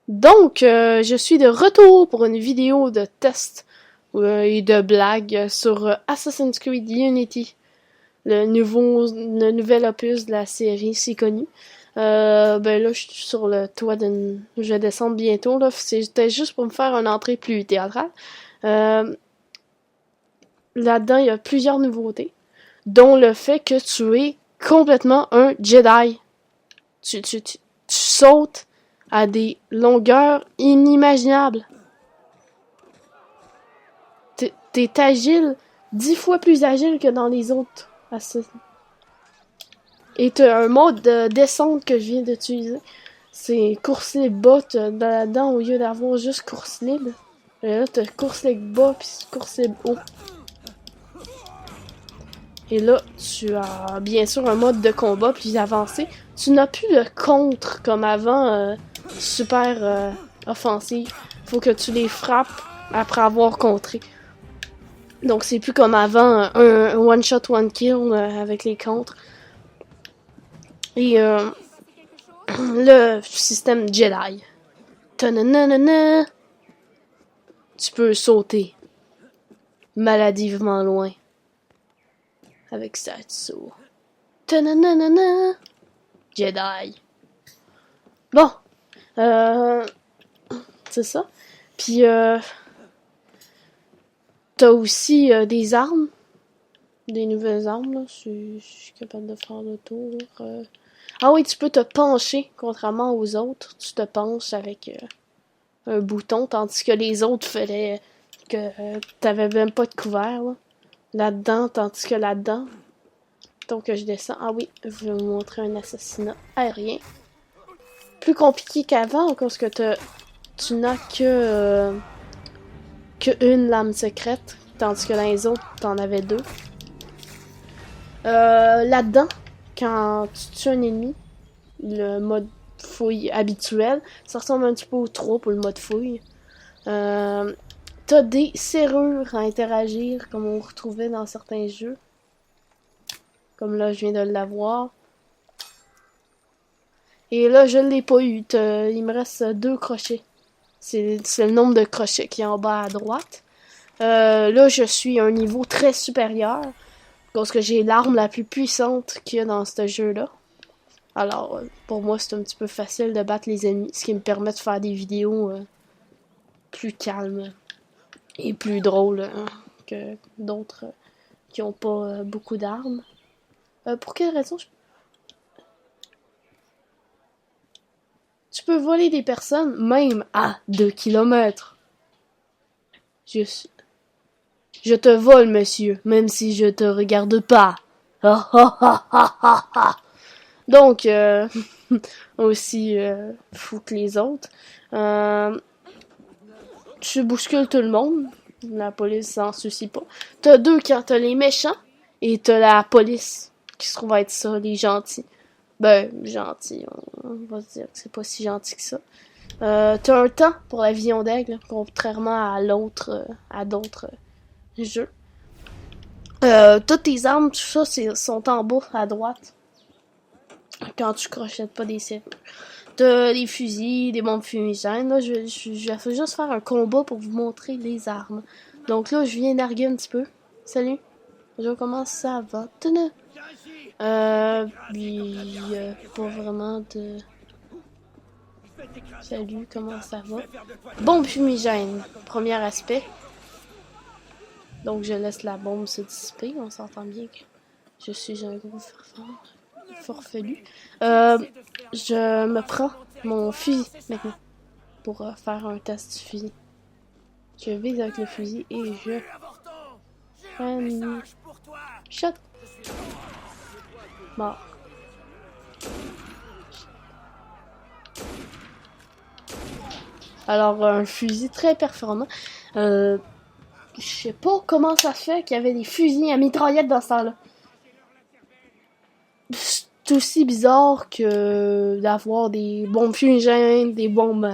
Donc, je suis de retour pour une vidéo de test et de blague sur Assassin's Creed Unity, le nouvel opus de la série si connue. Ben là, je suis sur le toit d'une... Je vais descendre bientôt, là. C'était juste pour me faire une entrée plus théâtrale. Là-dedans, il y a plusieurs nouveautés, dont le fait que tu es complètement un Jedi. Tu sautes à des longueurs inimaginables. T'es agile, 10 fois plus agile que dans les autres Assassin's. Et t'as un mode de descente que je viens d'utiliser. C'est course libre bas là-dedans au lieu d'avoir juste course libre. Et là, t'as course libre bas puis course libre haut. Et là, tu as bien sûr un mode de combat plus avancé. Tu n'as plus de contre comme avant, super offensif. Faut que tu les frappes après avoir contré. Donc c'est plus comme avant, un one shot, one kill avec les contres. Et le système Jedi. Ta-na-na-na-na. Tu peux sauter maladivement loin avec Satsu. Ta-na-na-na-na. Jedi. Bon. C'est ça. Puis, t'as aussi des armes. Des nouvelles armes, là. Je suis capable de faire le tour. Ah oui, tu peux te pencher, contrairement aux autres. Tu te penches avec un bouton, tandis que les autres faisaient que t'avais même pas de couvert, là-dedans, tandis que là-dedans. Donc, je descends. Ah oui, je vais vous montrer un assassinat aérien. Plus compliqué qu'avant, parce que tu n'as que une lame secrète, tandis que dans les autres, t'en avais deux. Là-dedans, quand tu tues un ennemi, le mode fouille habituel, ça ressemble un petit peu au 3 pour le mode fouille. T'as des serrures à interagir, comme on retrouvait dans certains jeux. Comme là, je viens de l'avoir. Et là, je ne l'ai pas eu. Il me reste 2 crochets. C'est le nombre de crochets qui est en bas à droite. Là, je suis à un niveau très supérieur. Parce que j'ai l'arme la plus puissante qu'il y a dans ce jeu-là. Alors, pour moi, c'est un petit peu facile de battre les ennemis. Ce qui me permet de faire des vidéos plus calmes et plus drôles que d'autres qui n'ont pas beaucoup d'armes. Pour quelle raison Tu peux voler des personnes même à 2 kilomètres. Je te vole, monsieur, même si je te regarde pas. Donc, aussi fou que les autres. Tu bouscules tout le monde. La police s'en soucie pas. T'as 2 camps. T'as les méchants et t'as la police, qui se trouve être ça, les gentils. Ben, gentils, on va se dire que c'est pas si gentil que ça. T'as un temps pour la vision d'aigle, contrairement à à d'autres jeux. Toutes tes armes, tout ça, sont en bas à droite. Quand tu crochettes pas des serrures. T'as des fusils, des bombes fumigènes. Là, je vais juste faire un combat pour vous montrer les armes. Donc là, je viens narguer un petit peu. Salut. Je commence ça va. Tenez. Pas vraiment de... Salut, comment ça va? Bombe fumigène, premier aspect. Donc je laisse la bombe se dissiper, on s'entend bien que je suis un gros forfelu. Je me prends mon fusil maintenant pour faire un test du fusil. Je vise avec le fusil et je... Shot! Bon. Alors, un fusil très performant. Je sais pas comment ça se fait qu'il y avait des fusils à mitraillette dans ce temps-là. C'est aussi bizarre que d'avoir des bombes fumigènes, des bombes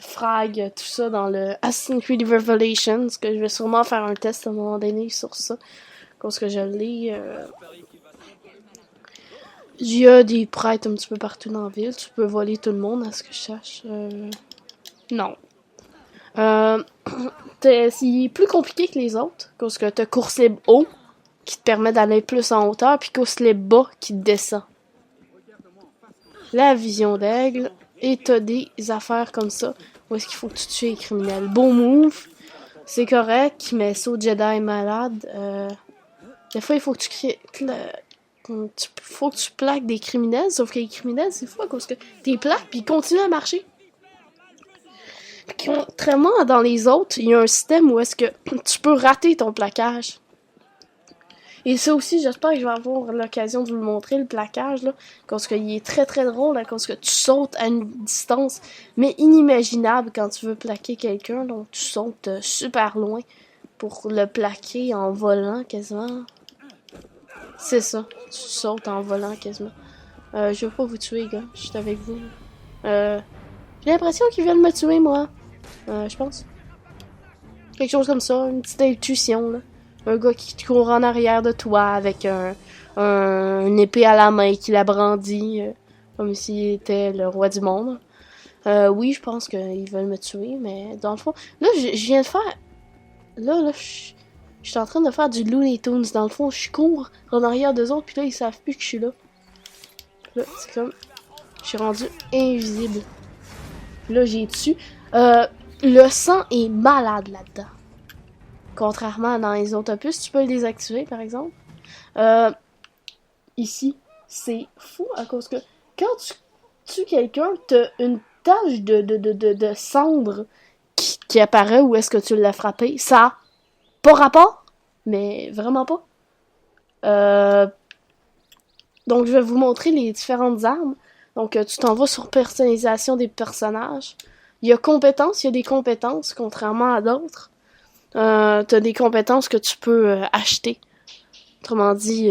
frag, tout ça dans le Assassin's Creed Revelations, que je vais sûrement faire un test à un moment donné sur ça. Parce que je l'ai... Il y a des prêtres un petit peu partout dans la ville. Tu peux voler tout le monde, à ce que je sache. Non. C'est plus compliqué que les autres, parce que t'as course libre haut, qui te permet d'aller plus en hauteur, puis course libre bas, qui te descend. La vision d'aigle, et t'as des affaires comme ça, où est-ce qu'il faut que tu tues les criminels. Beau move, c'est correct, mais saut Jedi est malade. Des fois, il faut que faut que tu plaques des criminels, sauf que les criminels, c'est fou, parce que t'es plaques, puis ils continuent à marcher. Contrairement dans les autres, il y a un système où est-ce que tu peux rater ton plaquage. Et ça aussi, j'espère que je vais avoir l'occasion de vous le montrer, le plaquage, là. Parce qu'il est très très drôle, là, parce que tu sautes à une distance, mais inimaginable quand tu veux plaquer quelqu'un. Donc tu sautes super loin pour le plaquer en volant quasiment. C'est ça, tu sautes en volant quasiment. Je veux pas vous tuer, gars, je suis avec vous. J'ai l'impression qu'ils veulent me tuer, moi. Je pense. Quelque chose comme ça, une petite intuition, là. Un gars qui court en arrière de toi avec une épée à la main qui la brandit comme s'il était le roi du monde. Oui, je pense qu'ils veulent me tuer, mais dans le fond... Là, je viens de faire... Là, je suis en train de faire du Looney Tunes. Dans le fond, je cours en arrière d'eux autres, puis là, ils savent plus que je suis là. Là, c'est comme... Je suis rendu invisible. Là, j'ai dessus. Le sang est malade là-dedans. Contrairement à dans les autobus, tu peux le désactiver, par exemple. Ici, c'est fou à cause que quand tu tues quelqu'un, t'as une tache de cendre qui apparaît où est-ce que tu l'as frappé. Ça a pas rapport, mais vraiment pas. Donc, je vais vous montrer les différentes armes. Donc, tu t'en vas sur personnalisation des personnages. Il y a compétences, il y a des compétences, contrairement à d'autres. T'as des compétences que tu peux acheter. Autrement dit,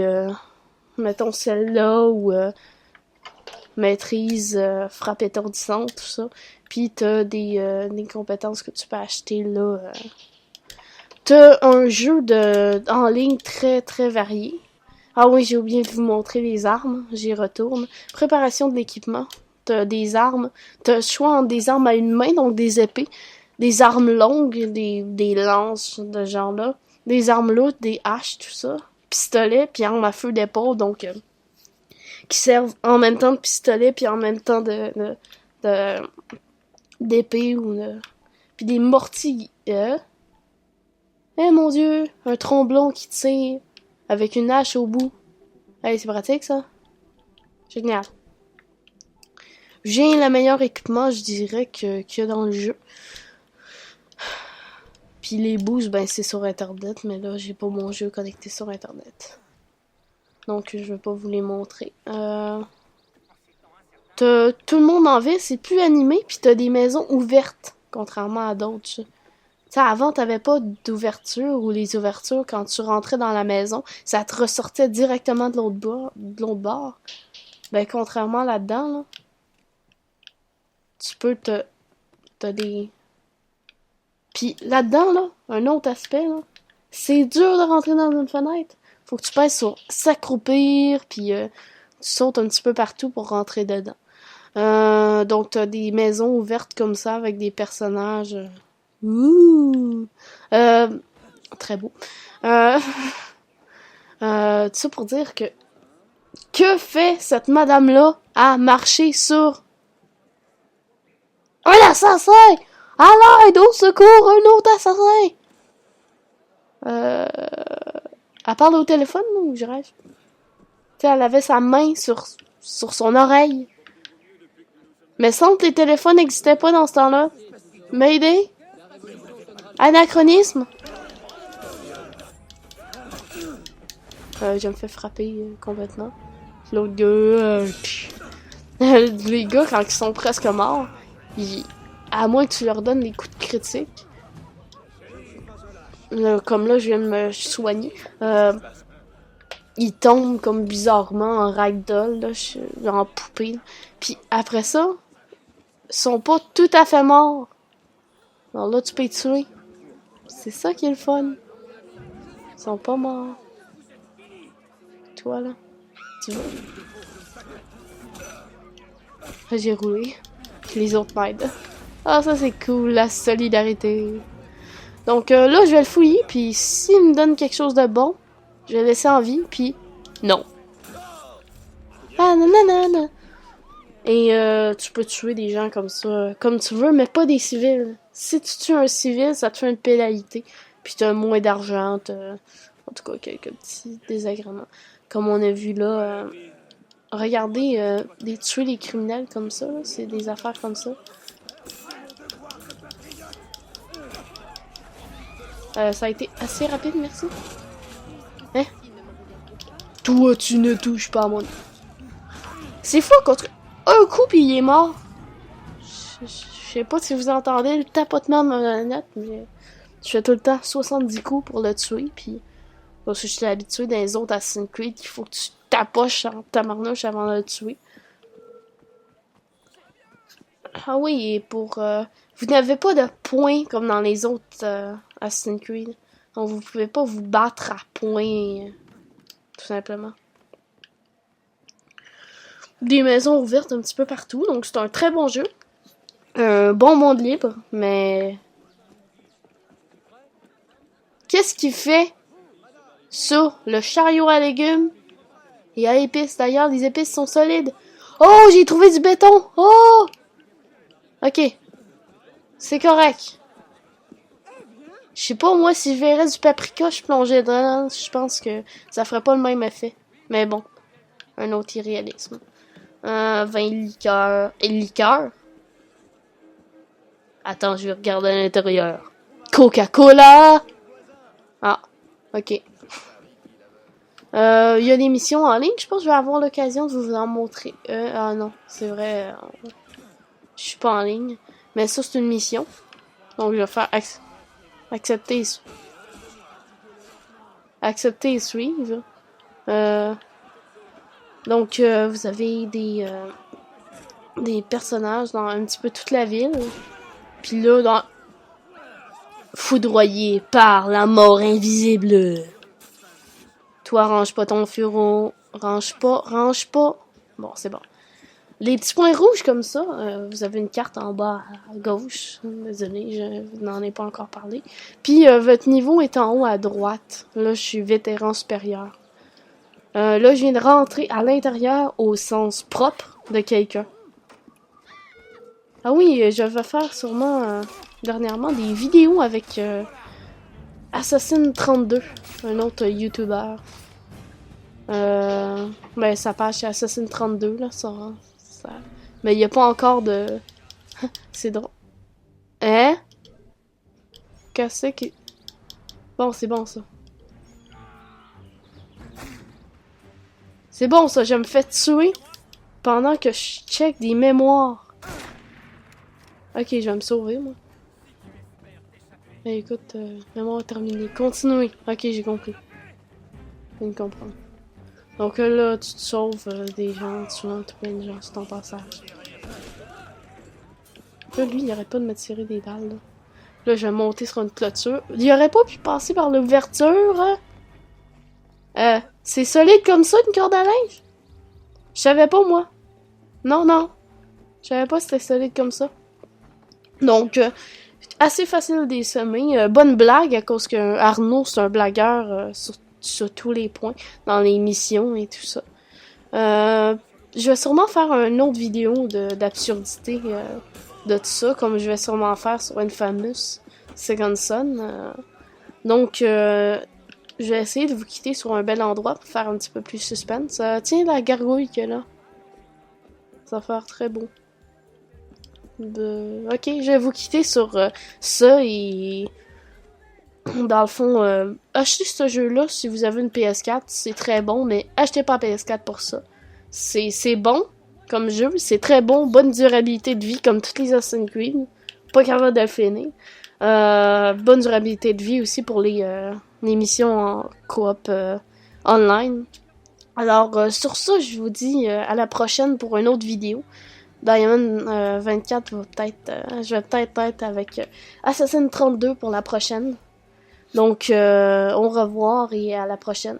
mettons celle-là ou maîtrise, frappe étourdissante, tout ça. Puis t'as des compétences que tu peux acheter là. T'as un jeu en ligne très très varié. Ah oui, j'ai oublié de vous montrer les armes. J'y retourne. Préparation de l'équipement. T'as des armes. T'as le choix entre des armes à une main, donc des épées. Des armes longues, des lances de genre là. Des armes lourdes, des haches, tout ça. Pistolets, puis armes à feu d'épaule, donc qui servent en même temps de pistolet, puis en même temps d'épée ou de... Puis des mortiers. Eh mon dieu, un tromblon qui tire avec une hache au bout. Hey, c'est pratique ça. Génial. J'ai le meilleur équipement, je dirais, qu'il y a dans le jeu. Puis les boosts, ben c'est sur internet, mais là j'ai pas mon jeu connecté sur internet. Donc je vais pas vous les montrer. Tout le monde en ville, c'est plus animé, puis t'as des maisons ouvertes, contrairement à d'autres. Tu sais, avant, t'avais pas d'ouverture, ou les ouvertures, quand tu rentrais dans la maison, ça te ressortait directement de l'autre bord. Ben, contrairement là-dedans, là, tu peux t'as des... Puis là-dedans, là, un autre aspect, là, c'est dur de rentrer dans une fenêtre. Faut que tu pèses sur s'accroupir, puis tu sautes un petit peu partout pour rentrer dedans. Donc t'as des maisons ouvertes comme ça avec des personnages. Ouh! Très beau. Tout ça pour dire que fait cette madame-là à marcher sur un assassin? À l'aide, au secours, un autre assassin! Elle parle au téléphone ou je rêve? Tu sais, elle avait sa main sur son oreille. Mais semble que les téléphones n'existaient pas dans ce temps-là. Mayday? Anachronisme? Je me fais frapper complètement. L'autre gars... les gars, quand ils sont presque morts, à moins que tu leur donnes des coups de critique, comme là, je viens de me soigner, ils tombent comme bizarrement en ragdoll, là, en poupée. Puis après ça, ils sont pas tout à fait morts. Alors là, tu peux les tuer. C'est ça qui est le fun. Ils sont pas morts. Toi, là, tu vois. J'ai roulé. Puis les autres m'aident. Ah, ça c'est cool, la solidarité. Donc là, je vais le fouiller, puis s'il me donne quelque chose de bon, je vais le laisser en vie, puis non. Ah, nanana. Et tu peux tuer des gens comme ça, comme tu veux, mais pas des civils. Si tu tues un civil, ça te fait une pénalité. Puis t'as moins d'argent, en tout cas quelques petits désagréments. Comme on a vu là, regardez, tuer les criminels comme ça, c'est des affaires comme ça. Ça a été assez rapide, merci. Hein? Toi, tu ne touches pas à mon... C'est fou, contre un coup, puis il est mort. Je sais pas si vous entendez le tapotement de ma manette, mais je fais tout le temps 70 coups pour le tuer, puis parce que je suis habitué dans les autres Assassin's Creed, il faut que tu t'approches en tabarnouche avant de le tuer. Ah oui, et pour... vous n'avez pas de points comme dans les autres Assassin's Creed. Donc vous pouvez pas vous battre à points, tout simplement. Des maisons ouvertes un petit peu partout, donc c'est un très bon jeu. Un bon monde libre, mais... Qu'est-ce qui fait ça? Le chariot à légumes et à épices. D'ailleurs, les épices sont solides. Oh, j'ai trouvé du béton! Oh! Ok. C'est correct. Je sais pas, moi, si je verrais du paprika, je plongeais dedans. Je pense que ça ferait pas le même effet. Mais bon, un autre irréalisme. Vin liqueur. Et liqueur? Attends, je vais regarder à l'intérieur. Coca-Cola! Ah, ok. Il y a des missions en ligne, je pense que je vais avoir l'occasion de vous en montrer. Ah non, c'est vrai. Je suis pas en ligne. Mais ça, c'est une mission. Donc, je vais faire accepter et suivre. Donc, vous avez des personnages dans un petit peu toute la ville. Puis là, foudroyé par la mort invisible. Toi, range pas ton furon. Range pas. Bon, c'est bon. Les petits points rouges comme ça, vous avez une carte en bas à gauche. Désolé, je n'en ai pas encore parlé. Puis, votre niveau est en haut à droite. Là, je suis vétéran supérieur. Là, je viens de rentrer à l'intérieur au sens propre de quelqu'un. Ah oui, je vais faire sûrement dernièrement des vidéos avec Assassin32, un autre YouTuber. Ben, sa page c'est Assassin32, là, ça. Mais il n'y a pas encore de... C'est drôle. Hein? Qu'est-ce que... Bon, c'est bon, ça. C'est bon, ça. Je me fais tuer pendant que je check des mémoires. Ok, je vais me sauver, moi. Écoute, mémoire terminée. Continuez. Ok, j'ai compris. Je viens de comprendre. Donc là, tu te sauves des gens, tu tues plein de gens sur ton passage. Là, lui, il arrête pas de me tirer des balles, là. Là, je vais monter sur une clôture. Il aurait pas pu passer par l'ouverture, hein? C'est solide comme ça, une corde à linge? Je savais pas, moi. Non. Je savais pas que c'était solide comme ça. Donc, assez facile des semer. Bonne blague, à cause que Arnaud, c'est un blagueur sur tous les points, dans les missions et tout ça. Je vais sûrement faire une autre vidéo d'absurdité de tout ça, comme je vais sûrement faire sur Infamous Second Son. Donc, je vais essayer de vous quitter sur un bel endroit pour faire un petit peu plus suspense. Tiens, la gargouille qu'il y a là. Ça va faire très beau. Ok, je vais vous quitter sur ça et... Dans le fond, achetez ce jeu-là si vous avez une PS4, c'est très bon, mais achetez pas la PS4 pour ça. C'est bon comme jeu, c'est très bon, bonne durabilité de vie comme toutes les Assassin's Creed. Pas capable de le finir. Bonne durabilité de vie aussi pour les missions en coop online. Alors, sur ça, je vous dis à la prochaine pour une autre vidéo. Diamond 24 va peut-être... je vais peut-être être avec Assassin 32 pour la prochaine. Donc, au revoir et à la prochaine.